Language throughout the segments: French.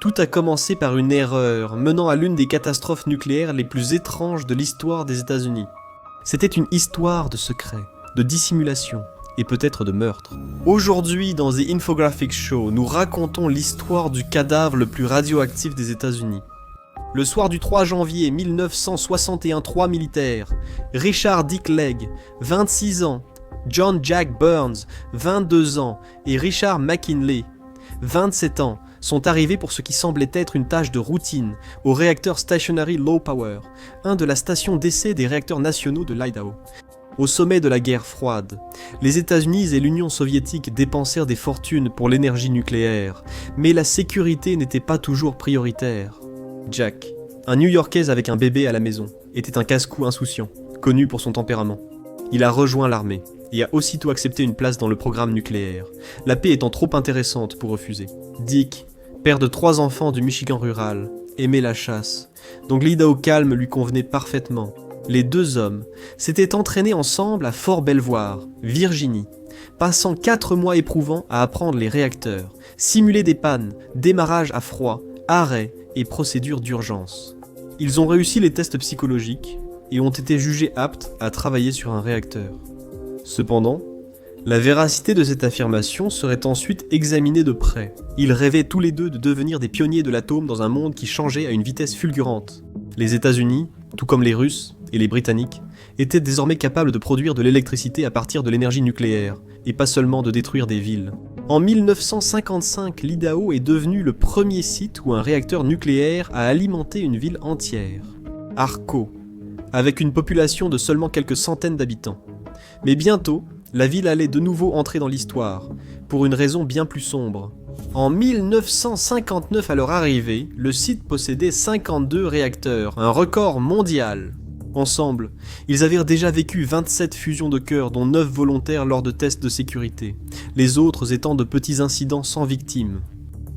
Tout a commencé par une erreur, menant à l'une des catastrophes nucléaires les plus étranges de l'histoire des États-Unis. C'était une histoire de secret, de dissimulation et peut-être de meurtre. Aujourd'hui, dans The Infographic Show, nous racontons l'histoire du cadavre le plus radioactif des États-Unis. Le soir du 3 janvier 1961, 3 militaires, Richard Dick Legg, 26 ans, John Jack Burns, 22 ans, et Richard McKinley, 27 ans, sont arrivés pour ce qui semblait être une tâche de routine au réacteur Stationary Low Power, un de la station d'essai des réacteurs nationaux de l'Idaho. Au sommet de la guerre froide, les États-Unis et l'Union soviétique dépensèrent des fortunes pour l'énergie nucléaire, mais la sécurité n'était pas toujours prioritaire. Jack, un New-Yorkais avec un bébé à la maison, était un casse-cou insouciant, connu pour son tempérament. Il a rejoint l'armée et a aussitôt accepté une place dans le programme nucléaire, la paix étant trop intéressante pour refuser. Dick, père de 3 enfants du Michigan rural, aimait la chasse, donc l'Idaho calme lui convenait parfaitement. Les 2 hommes s'étaient entraînés ensemble à Fort Belvoir, Virginie, passant 4 mois éprouvants à apprendre les réacteurs, simuler des pannes, démarrage à froid, arrêt et procédures d'urgence. Ils ont réussi les tests psychologiques et ont été jugés aptes à travailler sur un réacteur. Cependant, la véracité de cette affirmation serait ensuite examinée de près. Ils rêvaient tous les deux de devenir des pionniers de l'atome dans un monde qui changeait à une vitesse fulgurante. Les États-Unis, tout comme les Russes et les Britanniques, étaient désormais capables de produire de l'électricité à partir de l'énergie nucléaire, et pas seulement de détruire des villes. En 1955, l'Idaho est devenu le premier site où un réacteur nucléaire a alimenté une ville entière, Arco, avec une population de seulement quelques centaines d'habitants. Mais bientôt, la ville allait de nouveau entrer dans l'histoire, pour une raison bien plus sombre. En 1959 à leur arrivée, le site possédait 52 réacteurs, un record mondial. Ensemble, ils avaient déjà vécu 27 fusions de cœur, dont 9 volontaires lors de tests de sécurité, les autres étant de petits incidents sans victimes.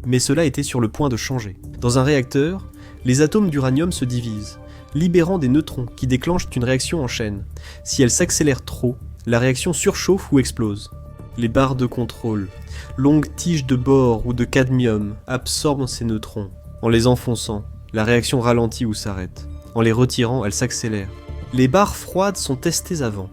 Mais cela était sur le point de changer. Dans un réacteur, les atomes d'uranium se divisent, libérant des neutrons qui déclenchent une réaction en chaîne. Si elle s'accélère trop, la réaction surchauffe ou explose. Les barres de contrôle, longues tiges de bore ou de cadmium, absorbent ces neutrons. En les enfonçant, la réaction ralentit ou s'arrête. En les retirant, elle s'accélère. Les barres froides sont testées avant,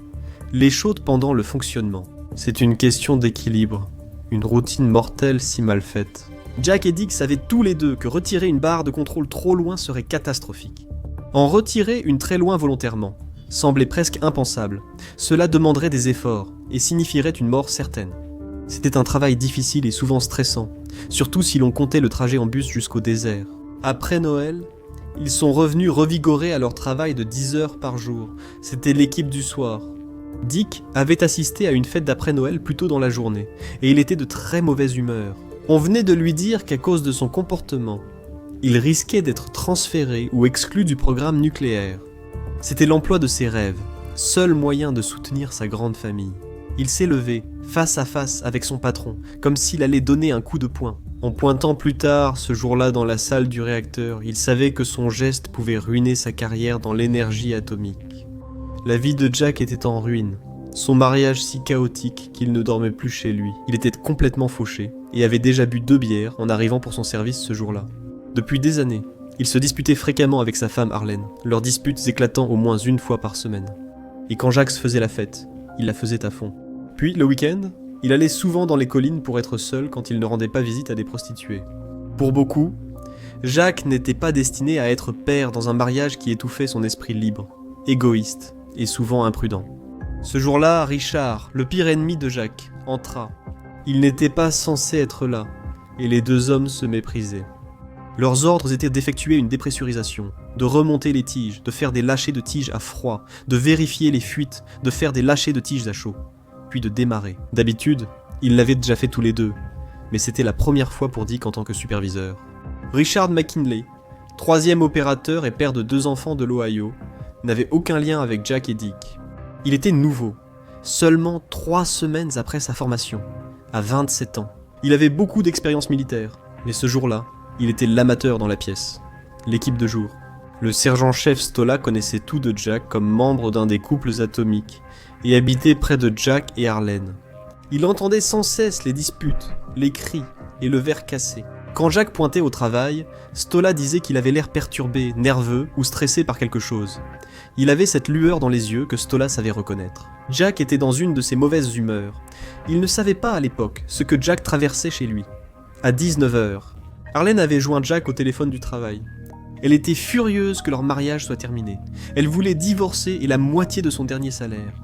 les chaudes pendant le fonctionnement. C'est une question d'équilibre, une routine mortelle si mal faite. Jack et Dick savaient tous les deux que retirer une barre de contrôle trop loin serait catastrophique. En retirer une très loin volontairement semblait presque impensable. Cela demanderait des efforts et signifierait une mort certaine. C'était un travail difficile et souvent stressant, surtout si l'on comptait le trajet en bus jusqu'au désert. Après Noël, ils sont revenus revigorés à leur travail de 10 heures par jour. C'était l'équipe du soir. Dick avait assisté à une fête d'après Noël plus tôt dans la journée, et il était de très mauvaise humeur. On venait de lui dire qu'à cause de son comportement, il risquait d'être transféré ou exclu du programme nucléaire. C'était l'emploi de ses rêves, seul moyen de soutenir sa grande famille. Il s'est levé, face à face avec son patron, comme s'il allait donner un coup de poing. En pointant plus tard, ce jour-là dans la salle du réacteur, il savait que son geste pouvait ruiner sa carrière dans l'énergie atomique. La vie de Jack était en ruine, son mariage si chaotique qu'il ne dormait plus chez lui. Il était complètement fauché, et avait déjà bu 2 bières en arrivant pour son service ce jour-là. Depuis des années, il se disputait fréquemment avec sa femme Arlene, leurs disputes éclatant au moins 1 fois par semaine. Et quand Jack faisait la fête, il la faisait à fond. Puis, le week-end, il allait souvent dans les collines pour être seul quand il ne rendait pas visite à des prostituées. Pour beaucoup, Jack n'était pas destiné à être père dans un mariage qui étouffait son esprit libre, égoïste et souvent imprudent. Ce jour-là, Richard, le pire ennemi de Jack, entra. Il n'était pas censé être là, et les 2 hommes se méprisaient. Leurs ordres étaient d'effectuer une dépressurisation, de remonter les tiges, de faire des lâchers de tiges à froid, de vérifier les fuites, de faire des lâchers de tiges à chaud, puis de démarrer. D'habitude, ils l'avaient déjà fait tous les 2, mais c'était la première fois pour Dick en tant que superviseur. Richard McKinley, 3e opérateur et père de 2 enfants de l'Ohio, n'avait aucun lien avec Jack et Dick. Il était nouveau, seulement 3 semaines après sa formation, à 27 ans. Il avait beaucoup d'expérience militaire, mais ce jour-là, il était l'amateur dans la pièce, l'équipe de jour. Le sergent-chef Stolla connaissait tout de Jack comme membre d'un des couples atomiques et habitait près de Jack et Arlene. Il entendait sans cesse les disputes, les cris et le verre cassé. Quand Jack pointait au travail, Stola disait qu'il avait l'air perturbé, nerveux ou stressé par quelque chose. Il avait cette lueur dans les yeux que Stola savait reconnaître. Jack était dans une de ses mauvaises humeurs. Il ne savait pas à l'époque ce que Jack traversait chez lui. À 19h, Arlene avait joint Jack au téléphone du travail. Elle était furieuse que leur mariage soit terminé. Elle voulait divorcer et la moitié de son dernier salaire.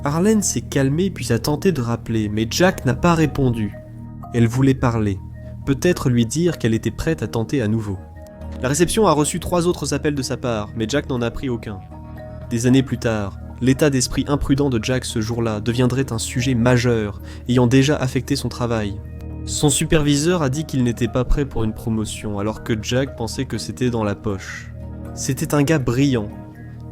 Arlene s'est calmée puis a tenté de rappeler, mais Jack n'a pas répondu. Elle voulait parler. Peut-être lui dire qu'elle était prête à tenter à nouveau. La réception a reçu 3 autres appels de sa part, mais Jack n'en a pris aucun. Des années plus tard, l'état d'esprit imprudent de Jack ce jour-là deviendrait un sujet majeur, ayant déjà affecté son travail. Son superviseur a dit qu'il n'était pas prêt pour une promotion, alors que Jack pensait que c'était dans la poche. C'était un gars brillant,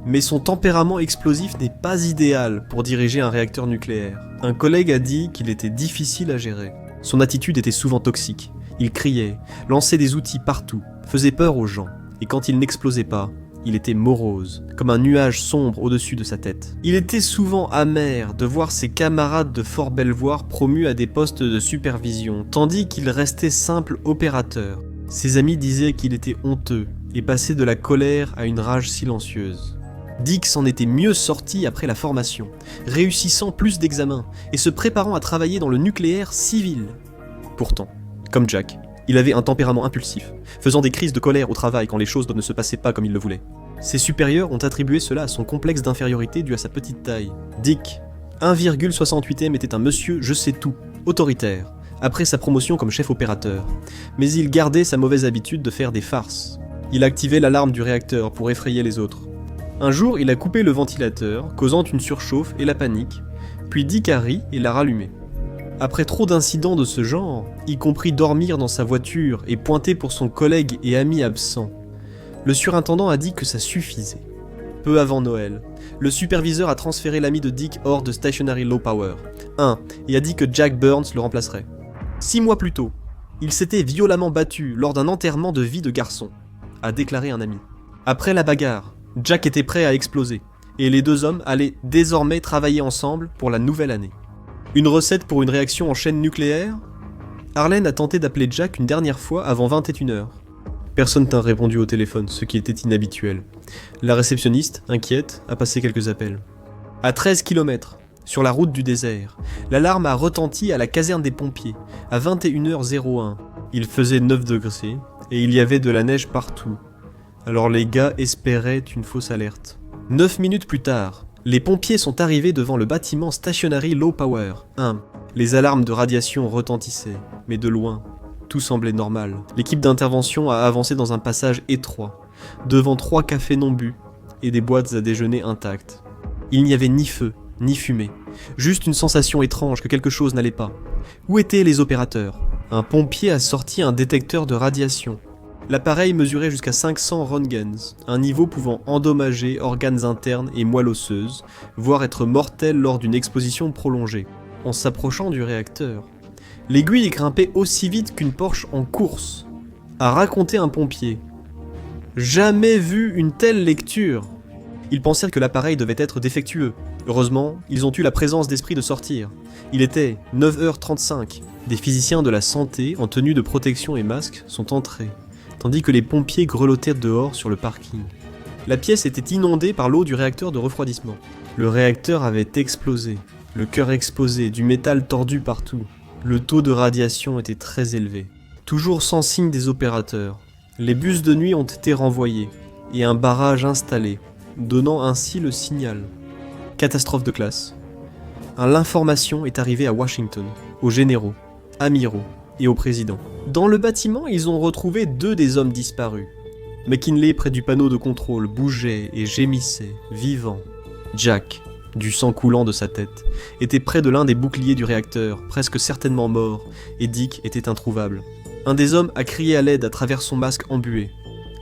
mais son tempérament explosif n'est pas idéal pour diriger un réacteur nucléaire. Un collègue a dit qu'il était difficile à gérer. Son attitude était souvent toxique. Il criait, lançait des outils partout, faisait peur aux gens, et quand il n'explosait pas, il était morose, comme un nuage sombre au-dessus de sa tête. Il était souvent amer de voir ses camarades de Fort Belvoir promus à des postes de supervision, tandis qu'il restait simple opérateur. Ses amis disaient qu'il était honteux, et passait de la colère à une rage silencieuse. Dick s'en était mieux sorti après la formation, réussissant plus d'examens, et se préparant à travailler dans le nucléaire civil. Pourtant, comme Jack, il avait un tempérament impulsif, faisant des crises de colère au travail quand les choses ne se passaient pas comme il le voulait. Ses supérieurs ont attribué cela à son complexe d'infériorité dû à sa petite taille. Dick, 1,68m, était un monsieur je sais tout, autoritaire, après sa promotion comme chef opérateur. Mais il gardait sa mauvaise habitude de faire des farces. Il activait l'alarme du réacteur pour effrayer les autres. Un jour, il a coupé le ventilateur, causant une surchauffe et la panique, puis Dick a ri et l'a rallumé. Après trop d'incidents de ce genre, y compris dormir dans sa voiture et pointer pour son collègue et ami absent, le surintendant a dit que ça suffisait. Peu avant Noël, le superviseur a transféré l'ami de Dick hors de Stationary Low Power 1 et a dit que Jack Burns le remplacerait. 6 mois plus tôt, il s'était violemment battu lors d'un enterrement de vie de garçon, a déclaré un ami. Après la bagarre, Jack était prêt à exploser, et les deux hommes allaient désormais travailler ensemble pour la nouvelle année. Une recette pour une réaction en chaîne nucléaire ? Arlene a tenté d'appeler Jack une dernière fois avant 21h. Personne n'a répondu au téléphone, ce qui était inhabituel. La réceptionniste, inquiète, a passé quelques appels. À 13 km, sur la route du désert, l'alarme a retenti à la caserne des pompiers, à 21h01. Il faisait 9 degrés, et il y avait de la neige partout. Alors les gars espéraient une fausse alerte. 9 minutes plus tard, les pompiers sont arrivés devant le bâtiment Stationary Low Power 1. Les alarmes de radiation retentissaient, mais de loin. Tout semblait normal. L'équipe d'intervention a avancé dans un passage étroit, devant 3 cafés non bu et des boîtes à déjeuner intactes. Il n'y avait ni feu, ni fumée, juste une sensation étrange que quelque chose n'allait pas. Où étaient les opérateurs ? Un pompier a sorti un détecteur de radiation. L'appareil mesurait jusqu'à 500 Roentgens, un niveau pouvant endommager organes internes et moelle osseuse, voire être mortel lors d'une exposition prolongée. En s'approchant du réacteur, l'aiguille grimpait aussi vite qu'une Porsche en course, a raconté un pompier. Jamais vu une telle lecture. Ils pensèrent que l'appareil devait être défectueux. Heureusement, ils ont eu la présence d'esprit de sortir. Il était 9h35. Des physiciens de la santé, en tenue de protection et masque, sont entrés, tandis que les pompiers grelottaient dehors sur le parking. La pièce était inondée par l'eau du réacteur de refroidissement. Le réacteur avait explosé, le cœur exposé, du métal tordu partout. Le taux de radiation était très élevé. Toujours sans signe des opérateurs, les bus de nuit ont été renvoyés et un barrage installé, donnant ainsi le signal. Catastrophe de classe. L'information est arrivée à Washington, aux généraux, amiraux et au président. Dans le bâtiment, ils ont retrouvé 2 des hommes disparus. McKinley, près du panneau de contrôle, bougeait et gémissait, vivant. Jack, du sang coulant de sa tête, était près de l'un des boucliers du réacteur, presque certainement mort, et Dick était introuvable. Un des hommes a crié à l'aide à travers son masque embué.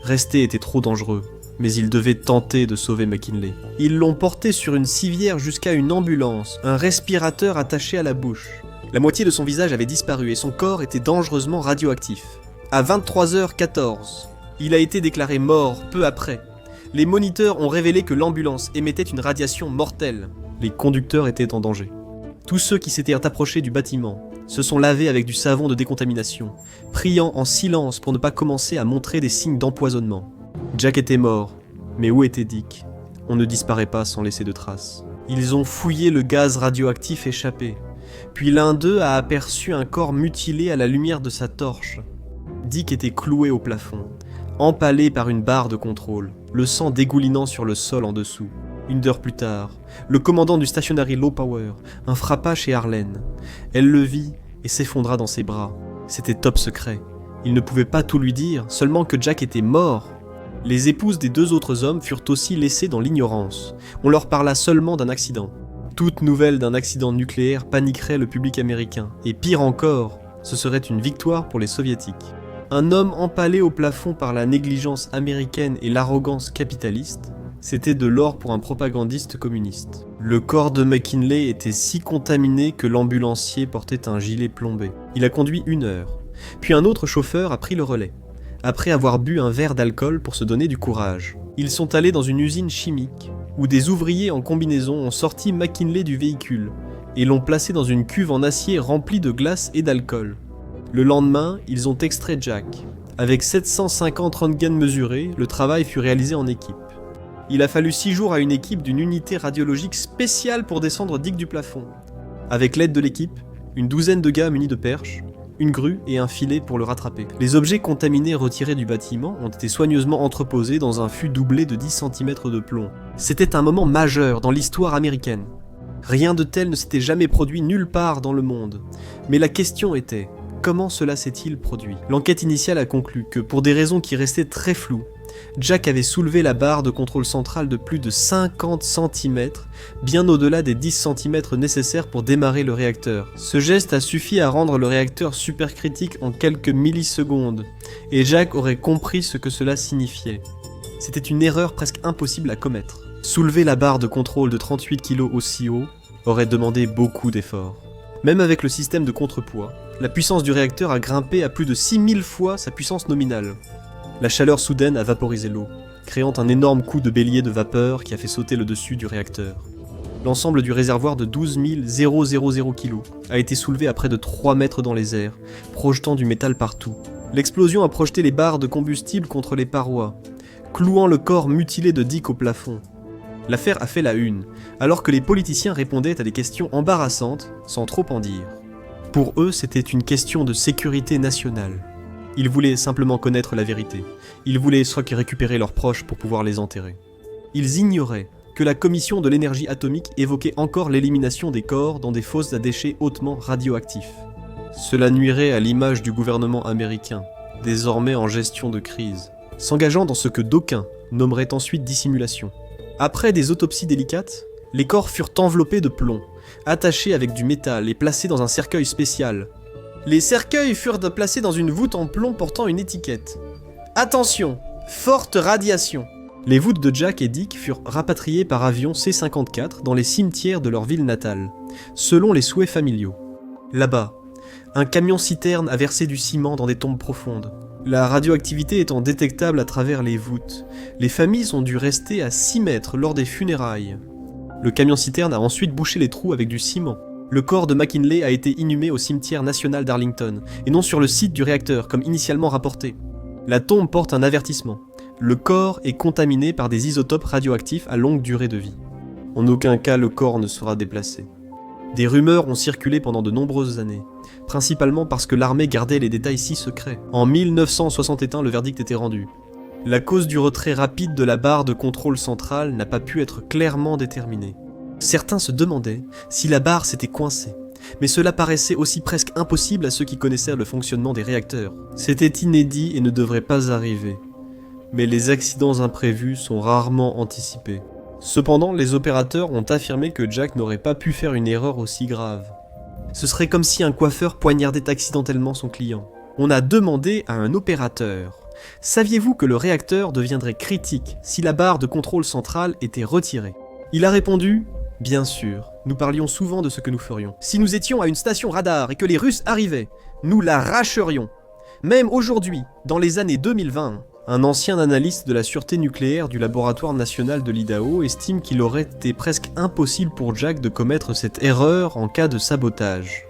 Rester était trop dangereux, mais il devait tenter de sauver McKinley. Ils l'ont porté sur une civière jusqu'à une ambulance, un respirateur attaché à la bouche. La moitié de son visage avait disparu et son corps était dangereusement radioactif. À 23h14, il a été déclaré mort peu après. Les moniteurs ont révélé que l'ambulance émettait une radiation mortelle. Les conducteurs étaient en danger. Tous ceux qui s'étaient approchés du bâtiment se sont lavés avec du savon de décontamination, priant en silence pour ne pas commencer à montrer des signes d'empoisonnement. Jack était mort, mais où était Dick? On ne disparaît pas sans laisser de traces. Ils ont fouillé le gaz radioactif échappé, puis l'un d'eux a aperçu un corps mutilé à la lumière de sa torche. Dick était cloué au plafond, empalé par une barre de contrôle, le sang dégoulinant sur le sol en dessous. Une heure plus tard, le commandant du Stationary Low Power en frappa chez Arlene. Elle le vit et s'effondra dans ses bras. C'était top secret. Il ne pouvait pas tout lui dire, seulement que Jack était mort. Les épouses des deux autres hommes furent aussi laissées dans l'ignorance. On leur parla seulement d'un accident. Toute nouvelle d'un accident nucléaire paniquerait le public américain. Et pire encore, ce serait une victoire pour les soviétiques. Un homme empalé au plafond par la négligence américaine et l'arrogance capitaliste, c'était de l'or pour un propagandiste communiste. Le corps de McKinley était si contaminé que l'ambulancier portait un gilet plombé. Il a conduit 1 heure. Puis un autre chauffeur a pris le relais, après avoir bu un verre d'alcool pour se donner du courage. Ils sont allés dans une usine chimique, où des ouvriers en combinaison ont sorti McKinley du véhicule, et l'ont placé dans une cuve en acier remplie de glace et d'alcool. Le lendemain, ils ont extrait Jack. Avec 750 röntgens mesurés, le travail fut réalisé en équipe. Il a fallu 6 jours à une équipe d'une unité radiologique spéciale pour descendre Dick du plafond. Avec l'aide de l'équipe, une douzaine de gars munis de perches, une grue et un filet pour le rattraper. Les objets contaminés retirés du bâtiment ont été soigneusement entreposés dans un fût doublé de 10 cm de plomb. C'était un moment majeur dans l'histoire américaine. Rien de tel ne s'était jamais produit nulle part dans le monde. Mais la question était, comment cela s'est-il produit? L'enquête initiale a conclu que, pour des raisons qui restaient très floues, Jack avait soulevé la barre de contrôle centrale de plus de 50 cm, bien au-delà des 10 cm nécessaires pour démarrer le réacteur. Ce geste a suffi à rendre le réacteur supercritique en quelques millisecondes, et Jack aurait compris ce que cela signifiait. C'était une erreur presque impossible à commettre. Soulever la barre de contrôle de 38 kg aussi haut aurait demandé beaucoup d'efforts. Même avec le système de contrepoids, la puissance du réacteur a grimpé à plus de 6000 fois sa puissance nominale. La chaleur soudaine a vaporisé l'eau, créant un énorme coup de bélier de vapeur qui a fait sauter le dessus du réacteur. L'ensemble du réservoir de 12 000 kg a été soulevé à près de 3 mètres dans les airs, projetant du métal partout. L'explosion a projeté les barres de combustible contre les parois, clouant le corps mutilé de Dick au plafond. L'affaire a fait la une, alors que les politiciens répondaient à des questions embarrassantes, sans trop en dire. Pour eux, c'était une question de sécurité nationale. Ils voulaient simplement connaître la vérité. Ils voulaient soit récupérer leurs proches pour pouvoir les enterrer. Ils ignoraient que la commission de l'énergie atomique évoquait encore l'élimination des corps dans des fosses à déchets hautement radioactifs. Cela nuirait à l'image du gouvernement américain, désormais en gestion de crise, s'engageant dans ce que d'aucuns nommeraient ensuite dissimulation. Après des autopsies délicates, les corps furent enveloppés de plomb, attachés avec du métal et placés dans un cercueil spécial. Les cercueils furent placés dans une voûte en plomb portant une étiquette. Attention, forte radiation. Les voûtes de Jack et Dick furent rapatriées par avion C-54 dans les cimetières de leur ville natale, selon les souhaits familiaux. Là-bas, un camion-citerne a versé du ciment dans des tombes profondes. La radioactivité étant détectable à travers les voûtes, les familles ont dû rester à 6 mètres lors des funérailles. Le camion-citerne a ensuite bouché les trous avec du ciment. Le corps de McKinley a été inhumé au cimetière national d'Arlington, et non sur le site du réacteur, comme initialement rapporté. La tombe porte un avertissement. Le corps est contaminé par des isotopes radioactifs à longue durée de vie. En aucun cas le corps ne sera déplacé. Des rumeurs ont circulé pendant de nombreuses années, principalement parce que l'armée gardait les détails si secrets. En 1961, le verdict était rendu. La cause du retrait rapide de la barre de contrôle centrale n'a pas pu être clairement déterminée. Certains se demandaient si la barre s'était coincée, mais cela paraissait aussi presque impossible à ceux qui connaissaient le fonctionnement des réacteurs. C'était inédit et ne devrait pas arriver. Mais les accidents imprévus sont rarement anticipés. Cependant, les opérateurs ont affirmé que Jack n'aurait pas pu faire une erreur aussi grave. Ce serait comme si un coiffeur poignardait accidentellement son client. On a demandé à un opérateur « Saviez-vous que le réacteur deviendrait critique si la barre de contrôle centrale était retirée ?» Il a répondu « Bien sûr, nous parlions souvent de ce que nous ferions. Si nous étions à une station radar et que les Russes arrivaient, nous l'arracherions. Même aujourd'hui, dans les années 2020, un ancien analyste de la sûreté nucléaire du laboratoire national de l'Idaho estime qu'il aurait été presque impossible pour Jack de commettre cette erreur en cas de sabotage.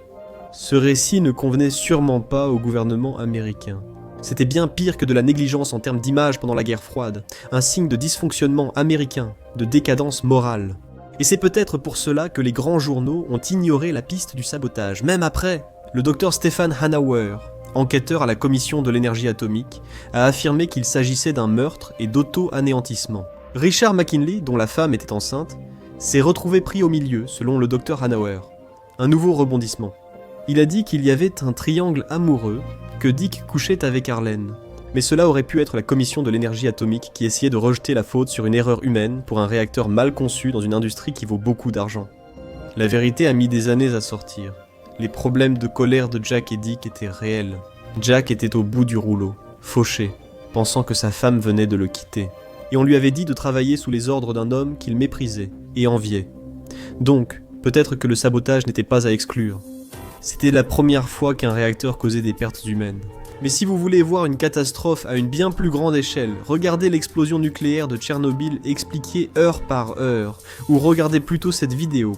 Ce récit ne convenait sûrement pas au gouvernement américain. C'était bien pire que de la négligence en termes d'image pendant la guerre froide, un signe de dysfonctionnement américain, de décadence morale. Et c'est peut-être pour cela que les grands journaux ont ignoré la piste du sabotage, même après. Le docteur Stefan Hanauer, enquêteur à la commission de l'énergie atomique, a affirmé qu'il s'agissait d'un meurtre et d'auto-anéantissement. Richard McKinley, dont la femme était enceinte, s'est retrouvé pris au milieu, selon le docteur Hanauer. Un nouveau rebondissement. Il a dit qu'il y avait un triangle amoureux, que Dick couchait avec Arlene. Mais cela aurait pu être la commission de l'énergie atomique qui essayait de rejeter la faute sur une erreur humaine pour un réacteur mal conçu dans une industrie qui vaut beaucoup d'argent. La vérité a mis des années à sortir. Les problèmes de colère de Jack et Dick étaient réels. Jack était au bout du rouleau, fauché, pensant que sa femme venait de le quitter. Et on lui avait dit de travailler sous les ordres d'un homme qu'il méprisait et enviait. Donc, peut-être que le sabotage n'était pas à exclure. C'était la première fois qu'un réacteur causait des pertes humaines. Mais si vous voulez voir une catastrophe à une bien plus grande échelle, regardez l'explosion nucléaire de Tchernobyl expliquée heure par heure, ou regardez plutôt cette vidéo.